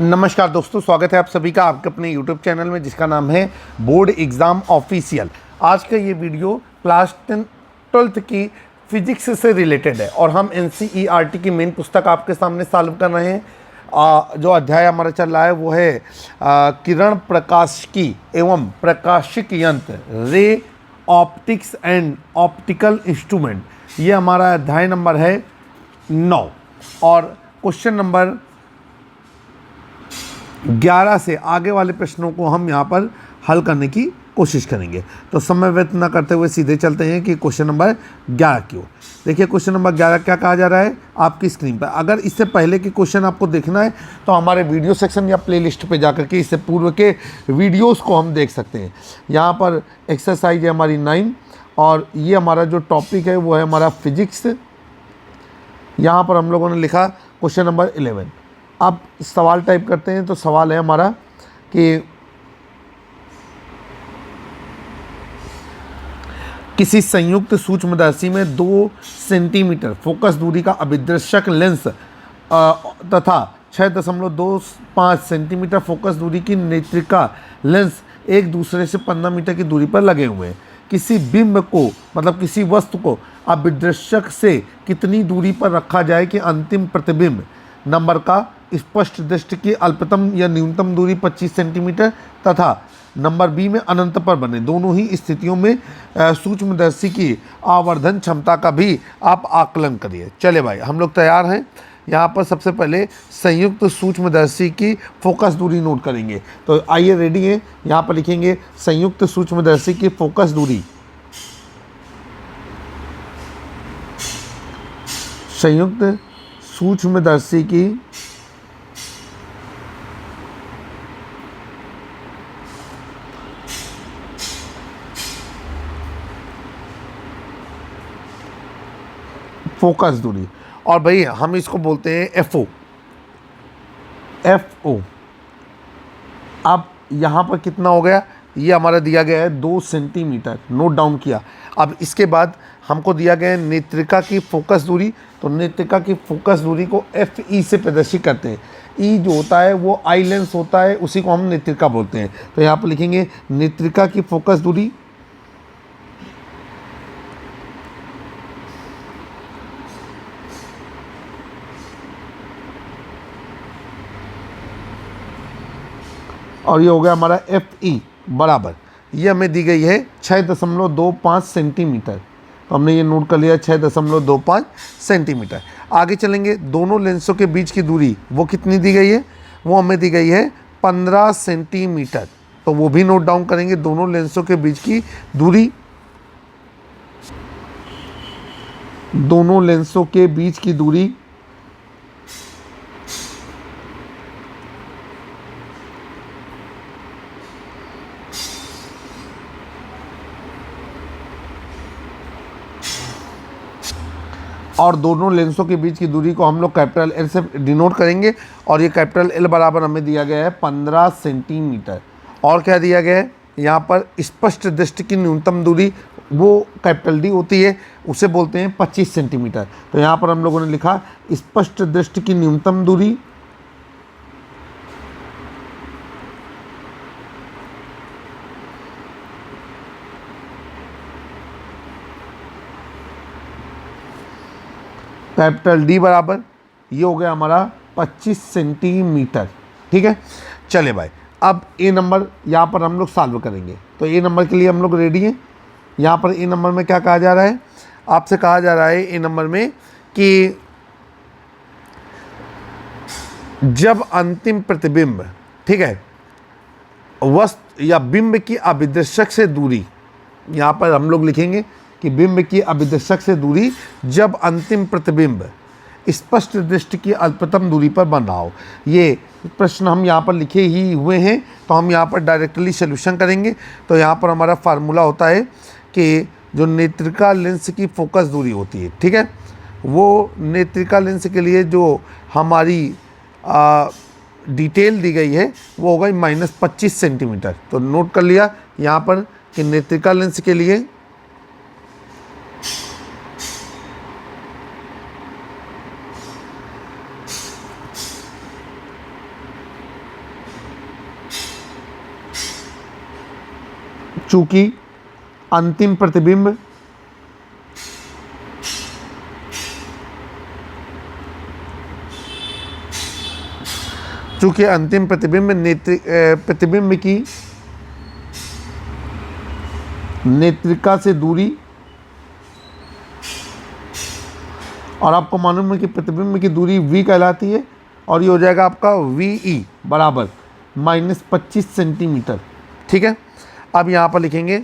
नमस्कार दोस्तों, स्वागत है आप सभी का आपके अपने YouTube चैनल में जिसका नाम है बोर्ड एग्ज़ाम ऑफिशियल। आज का ये वीडियो क्लास 12th की फिजिक्स से रिलेटेड है और हम NCERT की मेन पुस्तक आपके सामने सॉल्व कर रहे हैं। जो अध्याय हमारा चल रहा है वो है किरण प्रकाशिकी एवं प्रकाशिक यंत्र, ray optics and optical instrument. ये हमारा अध्याय नंबर है 9 और क्वेश्चन नंबर 11 से आगे वाले प्रश्नों को हम यहाँ पर हल करने की कोशिश करेंगे। तो समय व्यर्थ न करते हुए सीधे चलते हैं कि क्वेश्चन नंबर 11 क्यों। देखिए क्वेश्चन नंबर 11 क्या कहा जा रहा है आपकी स्क्रीन पर। अगर इससे पहले के क्वेश्चन आपको देखना है तो हमारे वीडियो सेक्शन या प्लेलिस्ट पे जाकर के इससे पूर्व के वीडियोस को हम देख सकते हैं। यहाँ पर एक्सरसाइज है हमारी 9 और ये हमारा जो टॉपिक है वो है हमारा फिजिक्स। यहाँ पर हम लोगों ने लिखा क्वेश्चन नंबर 11। अब सवाल टाइप करते हैं तो सवाल है हमारा कि किसी संयुक्त सूक्ष्मदर्शी में 2 सेंटीमीटर फोकस दूरी का अभिदर्शक लेंस तथा 6.25 सेंटीमीटर फोकस दूरी की नेत्रिका लेंस एक दूसरे से 15 मीटर की दूरी पर लगे हुए हैं। किसी बिंब को मतलब किसी वस्तु को अभिदर्शक से कितनी दूरी पर रखा जाए कि अंतिम प्रतिबिंब नंबर का स्पष्ट दृष्टि की अल्पतम या न्यूनतम दूरी 25 सेंटीमीटर तथा नंबर बी में अनंत पर बने। दोनों ही स्थितियों में सूक्ष्मदर्शी की आवर्धन क्षमता का भी आप आकलन करिए। चले भाई हम लोग तैयार हैं। यहाँ पर सबसे पहले संयुक्त सूक्ष्मदर्शी की फोकस दूरी नोट करेंगे। तो आइए रेडी हैं। यहाँ पर लिखेंगे संयुक्त सूक्ष्मदर्शी की फोकस दूरी। संयुक्त सूक्ष्मदर्शी की फोकस दूरी और भाई हम इसको बोलते हैं FO। अब यहाँ पर कितना हो गया, ये हमारा दिया गया है 2 सेंटीमीटर, नोट डाउन किया। अब इसके बाद हमको दिया गया है नेत्रिका की फोकस दूरी। तो नेत्रिका की फोकस दूरी को FE से प्रदर्शित करते हैं। E जो होता है वो आई लेंस होता है, उसी को हम नेत्रिका बोलते हैं। तो यहाँ पर लिखेंगे नेत्रिका की फोकस दूरी और ये हो गया हमारा FE बराबर, ये हमें दी गई है 6.25 सेंटीमीटर। तो हमने ये नोट कर लिया 6.25 सेंटीमीटर। आगे चलेंगे, दोनों लेंसों के बीच की दूरी वो कितनी दी गई है, वो हमें दी गई है 15 सेंटीमीटर। तो वो भी नोट डाउन करेंगे, दोनों लेंसों के बीच की दूरी, दोनों लेंसों के बीच की दूरी और दोनों लेंसों के बीच की दूरी को हम लोग कैपिटल L से डिनोट करेंगे और ये कैपिटल L बराबर हमें दिया गया है 15 सेंटीमीटर। और क्या दिया गया है यहाँ पर, स्पष्ट दृष्टि की न्यूनतम दूरी वो कैपिटल D होती है, उसे बोलते हैं 25 सेंटीमीटर। तो यहाँ पर हम लोगों ने लिखा स्पष्ट दृष्टि की न्यूनतम दूरी कैपिटल D बराबर, ये हो गया हमारा 25 सेंटीमीटर। ठीक है, चले भाई अब A नंबर यहाँ पर हम लोग सॉल्व करेंगे। तो A नंबर के लिए हम लोग रेडी हैं। यहाँ पर A नंबर में क्या कहा जा रहा है, आपसे कहा जा रहा है A नंबर में कि जब अंतिम प्रतिबिंब, ठीक है, वस्तु या बिंब की अभिदर्शक से दूरी, यहाँ पर हम लोग लिखेंगे कि बिंब की अभिदर्शक से दूरी जब अंतिम प्रतिबिंब स्पष्ट दृष्टि की अल्पतम दूरी पर बन रहा हो। ये प्रश्न हम यहाँ पर लिखे ही हुए हैं, तो हम यहाँ पर डायरेक्टली सॉल्यूशन करेंगे। तो यहाँ पर हमारा फार्मूला होता है कि जो नेत्रिका लेंस की फोकस दूरी होती है, ठीक है, वो नेत्रिका लेंस के लिए जो हमारी डिटेल दी गई है वो होगा -25 सेंटीमीटर। तो नोट कर लिया यहाँ पर कि नेत्रिका लेंस के लिए चूंकि अंतिम प्रतिबिंब प्रतिबिंब की नेत्रिका से दूरी, और आपको मालूम है कि प्रतिबिंब की दूरी v कहलाती है, और ये हो जाएगा आपका VE बराबर -25 सेंटीमीटर। ठीक है, अब यहाँ पर लिखेंगे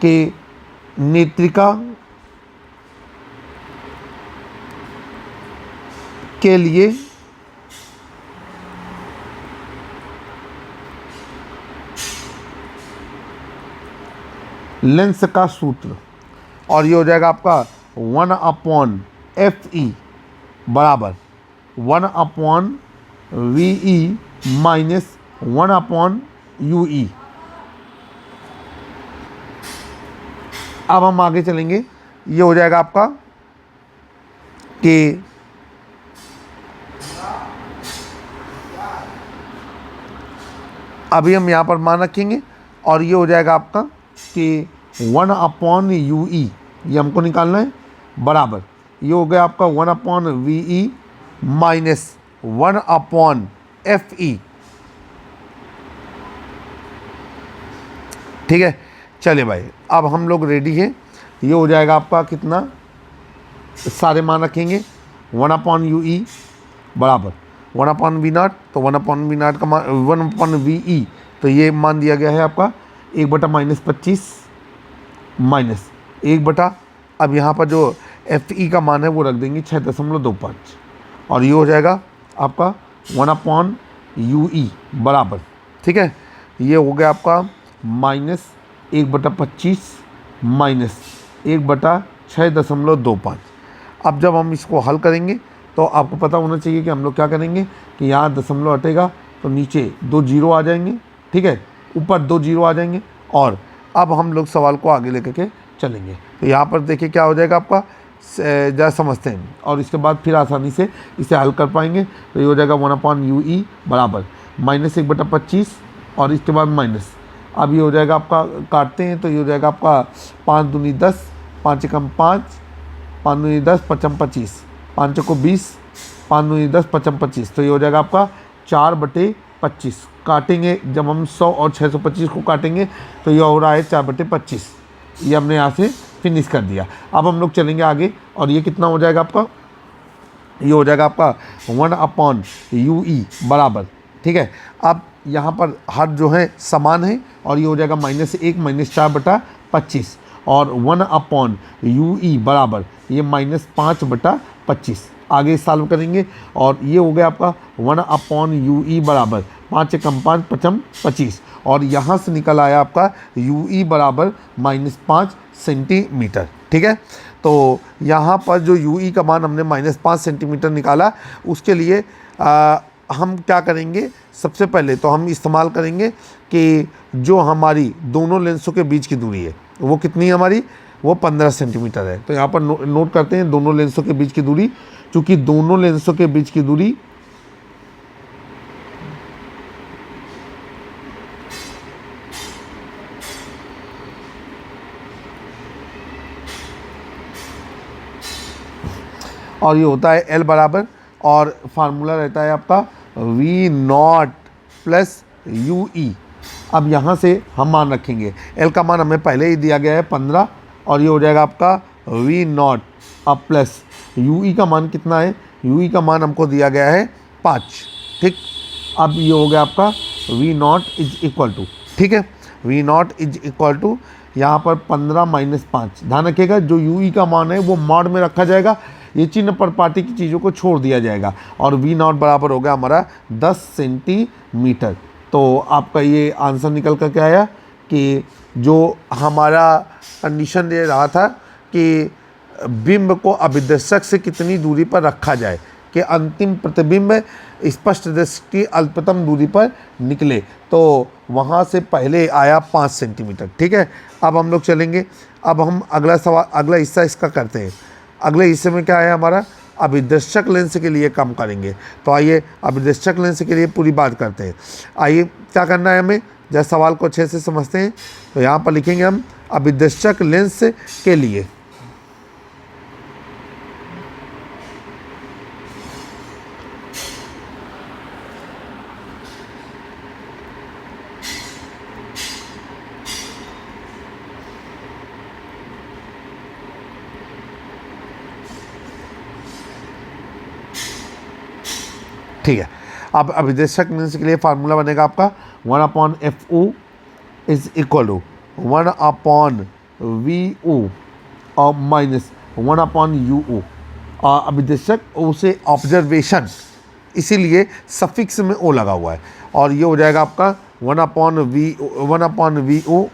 कि नेत्रिका के लिए लेंस का सूत्र, और ये हो जाएगा आपका 1/FE बराबर 1/VE माइनस 1/UE। अब हम आगे चलेंगे, ये हो जाएगा आपका कि अभी हम यहाँ पर मान रखेंगे, और ये हो जाएगा आपका कि 1/UE, ये हमको निकालना है, बराबर ये हो गया आपका 1/VE माइनस 1/FE। ठीक है, चलिए भाई, अब हम लोग रेडी हैं। ये हो जाएगा आपका कितना, सारे मान रखेंगे, 1/UE बराबर 1/V0, तो 1/V0 का मान 1/VE, तो ये मान दिया गया है आपका 1/-25 माइनस 1/, अब यहाँ पर जो FE का मान है वो रख देंगे 6.25, और ये हो जाएगा आपका 1/UE बराबर। ठीक है, ये हो गया आपका -1/25 माइनस 1/6.25। अब जब हम इसको हल करेंगे तो आपको पता होना चाहिए कि हम लोग क्या करेंगे कि यहाँ दशमलव हटेगा तो नीचे 2 जीरो आ जाएंगे। ठीक है, ऊपर 2 जीरो आ जाएंगे, और अब हम लोग सवाल को आगे लेकर के चलेंगे। तो यहाँ पर देखिए क्या हो जाएगा आपका, जरा समझते हैं, और इसके बाद फिर आसानी से इसे हल कर पाएंगे। तो ये हो जाएगा 1/UE बराबर -1/25, और इसके बाद माइनस, अब ये हो जाएगा आपका, काटते हैं तो ये हो जाएगा आपका 5 दूनी 10, 5 एकम 5, 5 दूनी 10, 5 25, 5 को 20, 5 दूनी 10, 5 25, तो ये हो जाएगा आपका 4/25। काटेंगे जब हम 100 और 625 को काटेंगे तो ये हो रहा है 4/25। ये हमने यहाँ से फिनिश कर दिया। अब हम लोग चलेंगे आगे, और ये कितना हो जाएगा आपका, ये हो जाएगा आपका 1/UE बराबर। ठीक है, अब यहाँ पर हर जो है समान है, और ये हो जाएगा -1 माइनस 4/25, और 1/UE बराबर ये -5/25। आगे सॉल्व करेंगे, और ये हो गया आपका 1/UE बराबर 5 एकम 5, 5 25, और यहाँ से निकल आया आपका UE बराबर -5 सेंटीमीटर। ठीक है, तो यहाँ पर जो UE का मान हमने -5 सेंटीमीटर निकाला, उसके लिए हम क्या करेंगे, सबसे पहले तो हम इस्तेमाल करेंगे कि जो हमारी दोनों लेंसों के बीच की दूरी है वो कितनी है हमारी, वो 15 सेंटीमीटर है। तो यहाँ पर नोट करते हैं दोनों लेंसों के बीच की दूरी, चूँकि दोनों लेंसों के बीच की दूरी और ये होता है L बराबर, और फार्मूला रहता है आपका V0 प्लस UE। अब यहाँ से हम मान रखेंगे, L का मान हमें पहले ही दिया गया है 15, और ये हो जाएगा आपका V0 अब प्लस UE का मान कितना है, UE का मान हमको दिया गया है 5। ठीक, अब ये हो गया आपका V0 इज इक्वल टू, ठीक है, V0 इज इक्वल टू यहाँ पर 15 माइनस 5। ध्यान रखिएगा जो UE का मान है वो मॉड में रखा जाएगा, ये चिन्ह पर पार्टी की चीज़ों को छोड़ दिया जाएगा, और V0 बराबर हो गया हमारा 10 सेंटीमीटर। तो आपका ये आंसर निकल कर क्या आया कि जो हमारा कंडीशन दे रहा था कि बिंब को अभिदर्शक से कितनी दूरी पर रखा जाए कि अंतिम प्रतिबिंब स्पष्ट दृष्टि अल्पतम दूरी पर निकले, तो वहाँ से पहले आया 5 सेंटीमीटर। ठीक है, अब हम लोग चलेंगे, अब हम अगला सवाल, अगला हिस्सा इसका करते हैं। अगले हिस्से में क्या है हमारा, अभिदर्शक लेंस के लिए कम करेंगे। तो आइए अभिदर्शक लेंस के लिए पूरी बात करते हैं। आइए क्या करना है हमें, जब सवाल को अच्छे से समझते हैं तो यहाँ पर लिखेंगे हम अभिदर्शक लेंस के लिए। ठीक है, अब अभिदर्शक लेंस के लिए फार्मूला बनेगा आपका 1/FO is equal to 1/VO और माइनस 1/UO। अभिदर्शक ओ से ऑब्जर्वेशन, इसीलिए सफिक्स में ओ लगा हुआ है, और ये हो जाएगा आपका 1/UO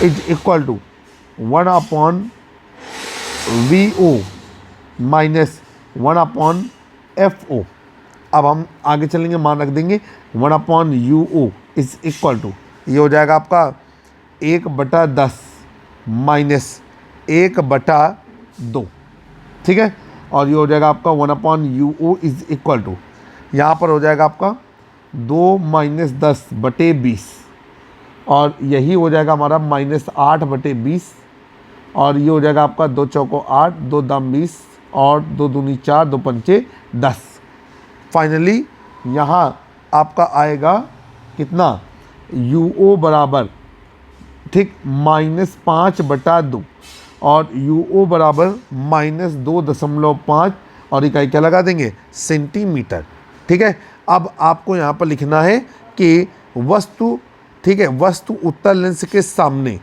is equal to 1/VO minus 1/FO। अब हम आगे चलेंगे, मान रख देंगे 1/UO इज इक्वल टू, ये हो जाएगा आपका 1/10 माइनस 1/2, ठीक है, और ये हो जाएगा आपका 1/UO इज इक्वल टू, यहाँ पर हो जाएगा आपका 2 - 10/20, और यही हो जाएगा हमारा -8/20, और ये हो जाएगा आपका 2 चौको 8, 2 दाम 20, और 2 दूनी 4, 2 पंचे 10। फाइनली यहाँ आपका आएगा कितना, UO बराबर, ठीक, -5/2, और UO बराबर -2.5, और इकाई क्या लगा देंगे, सेंटीमीटर। ठीक है, अब आपको यहाँ पर लिखना है कि वस्तु, ठीक है, वस्तु उत्तल लेंस के सामने,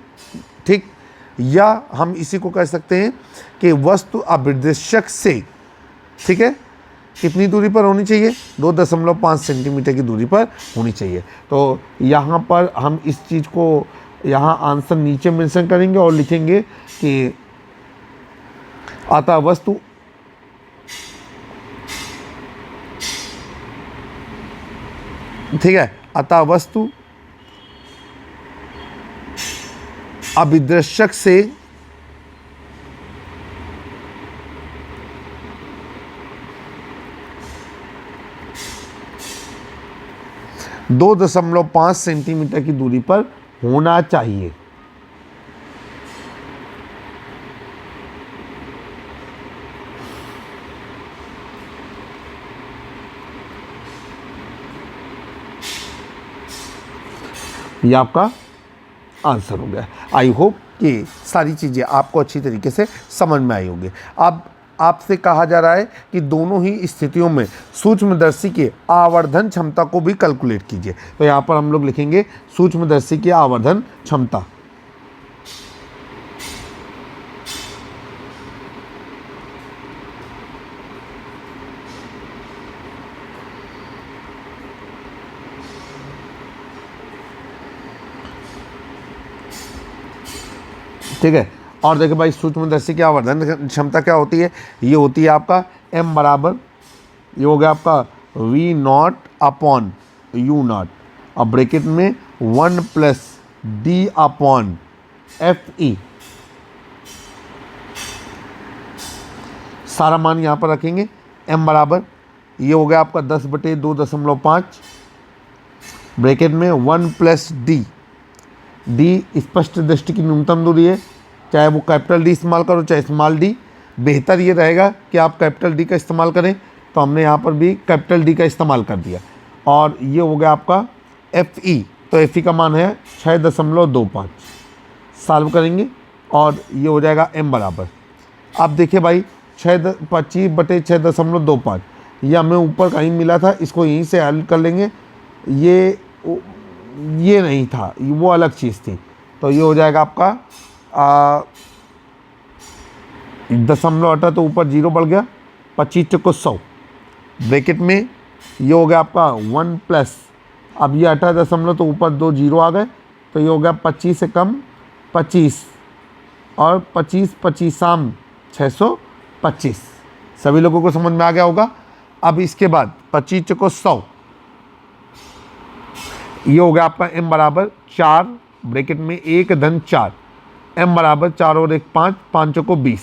ठीक, या हम इसी को कह सकते हैं कि वस्तु अभिदर्शक से, ठीक है, कितनी दूरी पर होनी चाहिए, 2.5 सेंटीमीटर की दूरी पर होनी चाहिए। तो यहाँ पर हम इस चीज़ को, यहाँ आंसर नीचे मेंशन करेंगे और लिखेंगे कि अतः वस्तु, ठीक है, अतः वस्तु अभिदर्शक से 2.5 सेंटीमीटर की दूरी पर होना चाहिए। ये आपका आंसर हो गया। आई होप कि सारी चीज़ें आपको अच्छी तरीके से समझ में आई होंगी। अब आपसे कहा जा रहा है कि दोनों ही स्थितियों में सूक्ष्मदर्शी के आवर्धन क्षमता को भी कैलकुलेट कीजिए। तो यहाँ पर हम लोग लिखेंगे सूक्ष्मदर्शी की आवर्धन क्षमता। ठीक है, और देखिए भाई सूक्ष्मदर्शी की आवर्धन क्षमता क्या होती है, ये होती है आपका m बराबर, ये हो गया आपका V0/U0, और ब्रैकेट में 1 + D/FE, सारा मान यहाँ पर रखेंगे। m बराबर, ये हो गया आपका 10/2.5, ब्रैकेट में 1 + D, D स्पष्ट दृष्टि की न्यूनतम दूरी है, चाहे वो कैपिटल D इस्तेमाल करो चाहे स्मॉल d, बेहतर ये रहेगा कि आप कैपिटल D का इस्तेमाल करें, तो हमने यहाँ पर भी कैपिटल D का इस्तेमाल कर दिया। और ये हो गया आपका FE, तो FE का मान है 6.25, सॉल्व करेंगे और ये हो जाएगा m बराबर। अब देखिए भाई 25/6.25, ये हमें ऊपर कहीं मिला था, इसको यहीं से हल कर लेंगे, ये नहीं था, वो अलग चीज़ थी, तो ये हो जाएगा आपका 0.8, तो ऊपर 0 बढ़ गया, 25 × 100, ब्रैकेट में ये हो गया आपका 1 +, अब ये 18 तो ऊपर 2 0 आ गए, तो ये हो गया 25 से कम 25, और 25 25 625। सभी लोगों को समझ में आ गया होगा। अब इसके बाद 25 × 100, ये हो गया आपका m बराबर 4, ब्रैकेट में 1-4, m बराबर 4 और 1 5, 5 को 20।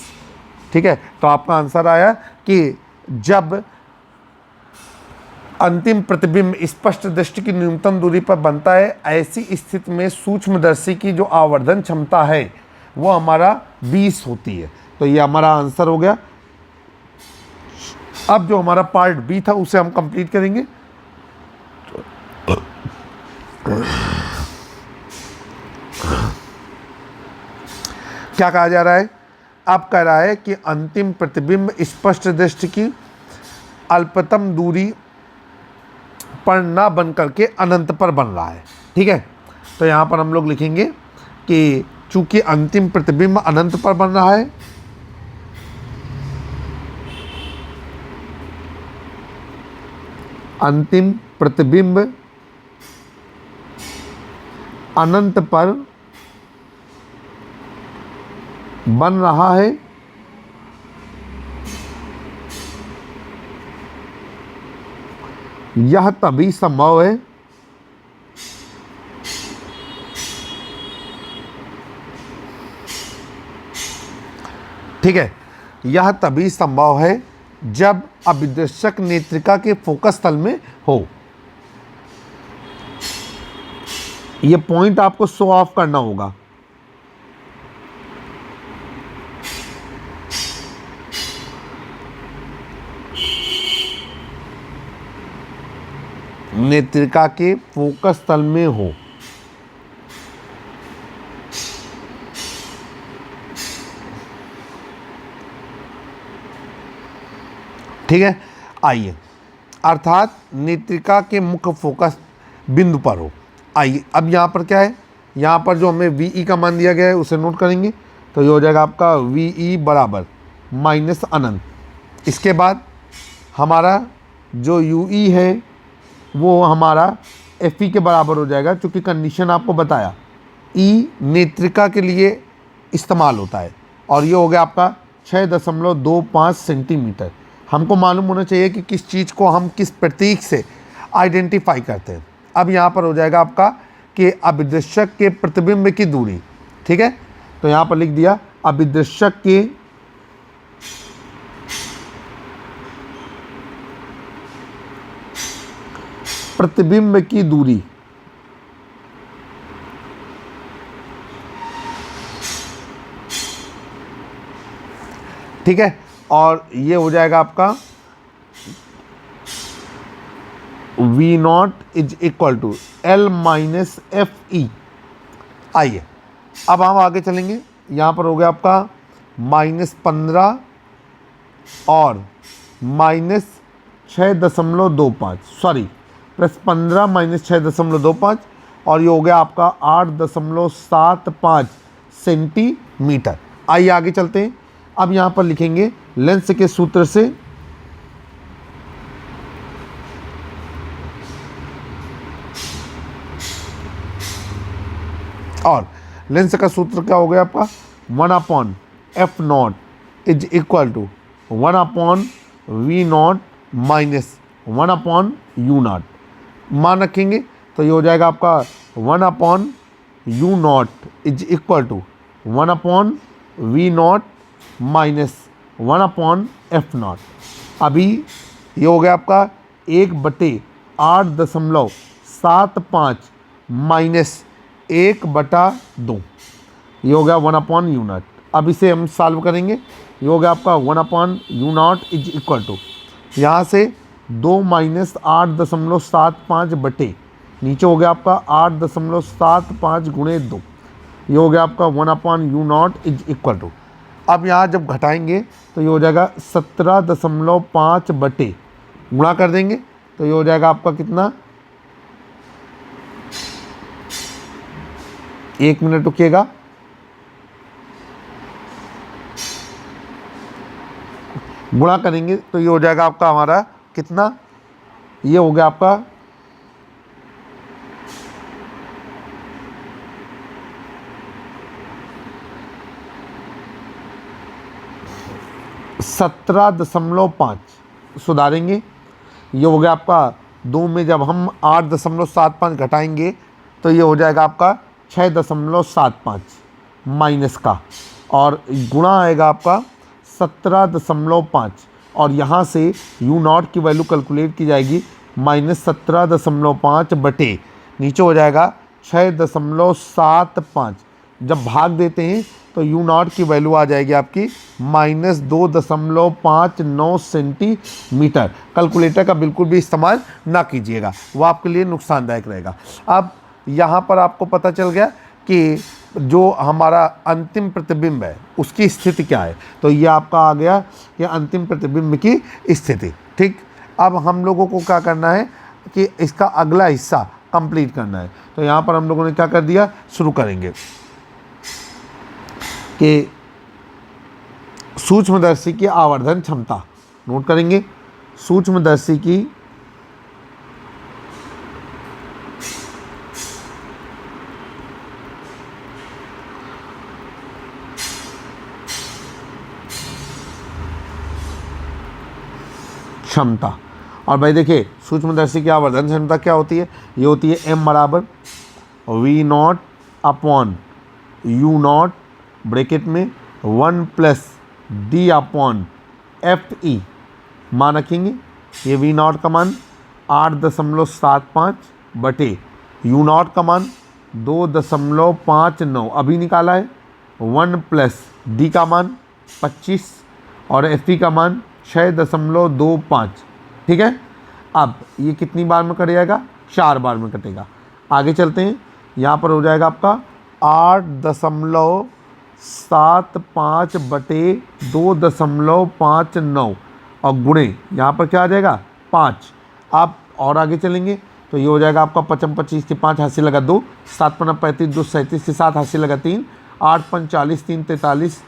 ठीक है, तो आपका आंसर आया कि जब अंतिम प्रतिबिंब स्पष्ट दृष्टि की न्यूनतम दूरी पर बनता है। ऐसी स्थिति में सूक्ष्मदर्शी की जो आवर्धन क्षमता है वो हमारा 20 होती है। तो ये हमारा आंसर हो गया। अब जो हमारा पार्ट बी था उसे हम कंप्लीट करेंगे। क्या कहा जा रहा है? अब कह रहा है कि अंतिम प्रतिबिंब स्पष्ट दृष्टि की अल्पतम दूरी पर ना बन करके अनंत पर बन रहा है। ठीक है, तो यहाँ पर हम लोग लिखेंगे कि चूंकि अंतिम प्रतिबिंब अनंत पर बन रहा है, अंतिम प्रतिबिंब अनंत पर बन रहा है, यह तभी संभव है ठीक है, यह तभी संभव है जब अभिदर्शक नेत्रिका के फोकस तल में हो। यह पॉइंट आपको शो ऑफ करना होगा। नेत्रिका के फोकस तल में हो। ठीक है, आइए, अर्थात नेत्रिका के मुख्य फोकस बिंदु पर हो। आइए, अब यहाँ पर क्या है, यहाँ पर जो हमें VE का मान दिया गया है उसे नोट करेंगे। तो ये हो जाएगा आपका VE बराबर माइनस अनंत। इसके बाद हमारा जो UE है वो हमारा FE के बराबर हो जाएगा, क्योंकि कंडीशन आपको बताया E नेत्रिका के लिए इस्तेमाल होता है। और ये हो गया आपका 6.25 सेंटीमीटर। हमको मालूम होना चाहिए कि किस चीज़ को हम किस प्रतीक से आइडेंटिफाई करते हैं। अब यहाँ पर हो जाएगा आपका कि अभिदर्शक के प्रतिबिंब की दूरी। ठीक है, तो यहाँ पर लिख दिया अभिदर्शक के प्रतिबिंब की दूरी। ठीक है, और ये हो जाएगा आपका V0 is equal to L minus FE। आइए, अब हम आगे चलेंगे। यहाँ पर हो गया आपका -15 और -6.25, सॉरी +15 -6.25, और ये हो गया आपका 8.75 सेंटीमीटर। आइए आगे चलते हैं। अब यहाँ पर लिखेंगे लेंस के सूत्र से और लेंस का सूत्र क्या हो गया आपका 1/f0 is equal to 1/v0 minus 1/u0 मान रखेंगे। तो ये हो जाएगा आपका 1/u0 is equal to 1/v0 minus 1/f0। अभी ये हो गया आपका 1/8.75 माइनस 1/2, ये हो गया 1/u0। अब इसे हम सॉल्व करेंगे। ये हो गया आपका 1/u0 इज इक्वल टू, यहाँ से 2 माइनस 8.75 बटे नीचे हो गया आपका 8.75 गुणे 2, ये हो गया आपका 1/u0 इज इक्वल टू। अब यहाँ जब घटाएंगे तो ये हो जाएगा 17.5 बटे गुणा कर देंगे तो ये हो जाएगा आपका कितना, 1 मिनट रुकिएगा, गुणा करेंगे तो ये हो जाएगा आपका हमारा कितना, ये हो गया आपका 17.5, सुधारेंगे। ये हो गया आपका 2 में जब हम 8.75 घटाएंगे तो ये हो जाएगा आपका 6.75 माइनस का, और गुणा आएगा आपका 17.5, और यहाँ से u0 की वैल्यू कैलकुलेट की जाएगी -17.5 बटे नीचे हो जाएगा 6.75। जब भाग देते हैं तो यू नॉट की वैल्यू आ जाएगी आपकी -2.59 सेंटीमीटर। कैलकुलेटर का बिल्कुल भी इस्तेमाल ना कीजिएगा, वो आपके लिए नुकसानदायक रहेगा। अब यहाँ पर आपको पता चल गया कि जो हमारा अंतिम प्रतिबिंब है उसकी स्थिति क्या है। तो ये आपका आ गया कि अंतिम प्रतिबिंब की स्थिति। ठीक, अब हम लोगों को क्या करना है कि इसका अगला हिस्सा कंप्लीट करना है। तो यहाँ पर हम लोगों ने क्या कर दिया, शुरू करेंगे कि सूक्ष्मदर्शी की आवर्धन क्षमता नोट करेंगे। सूक्ष्मदर्शी की क्षमता, और भाई देखिए सूक्ष्मदर्शी की आवर्धन क्षमता क्या होती है, ये होती है m बराबर V0 अपॉन U0 ब्रैकेट में 1 + D/FE मान रखेंगे। ये V0 का मान 8.75 बटे U0 का मान 2.59 अभी निकाला है, 1 + D का मान 25 और FE का मान 6.25। ठीक है, अब ये कितनी बार में कट जाएगा, 4 बार में कटेगा। आगे चलते हैं, यहाँ पर हो जाएगा आपका 8.75 बटे 2.59 और गुणे यहाँ पर क्या आ जाएगा 5। आप और आगे चलेंगे तो ये हो जाएगा आपका 55 25 के 5 हासिल लगा 2, 7 × 35 2 37 के 7 हासिल लगा 3, 8 × 40 3 43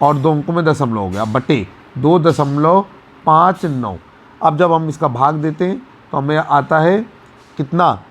और 2 अंकों में दशमलव हो गया बटे 2.59। अब जब हम इसका भाग देते हैं तो हमें आता है कितना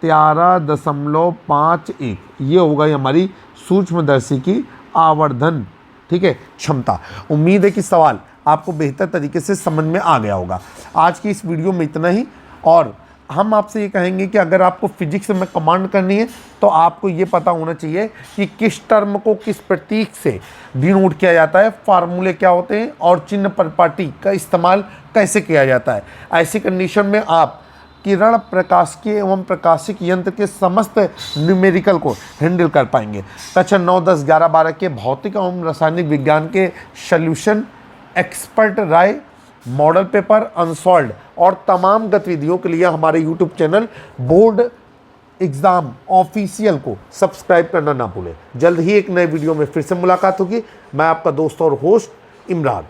13.51। ये हो गई हमारी सूक्ष्मदर्शी की आवर्धन, ठीक है, क्षमता। उम्मीद है कि सवाल आपको बेहतर तरीके से समझ में आ गया होगा। आज की इस वीडियो में इतना ही, और हम आपसे ये कहेंगे कि अगर आपको फिजिक्स में कमांड करनी है तो आपको ये पता होना चाहिए कि किस टर्म को किस प्रतीक से डिनोट किया जाता है, फार्मूले क्या होते हैं और चिन्ह परिपाटी का इस्तेमाल कैसे किया जाता है। ऐसी कंडीशन में आप किरण प्रकाशिकी एवं प्रकाशिक यंत्र के समस्त न्यूमेरिकल को हैंडल कर पाएंगे। कक्षा 9, 10, 11, 12 के भौतिक एवं रासायनिक विज्ञान के सॉल्यूशन, एक्सपर्ट राय, मॉडल पेपर, अनसॉल्व्ड और तमाम गतिविधियों के लिए हमारे YouTube channel board exam official को सब्सक्राइब करना ना भूलें। जल्द ही एक नए वीडियो में फिर से मुलाकात होगी। मैं आपका दोस्त और होस्ट इमरान।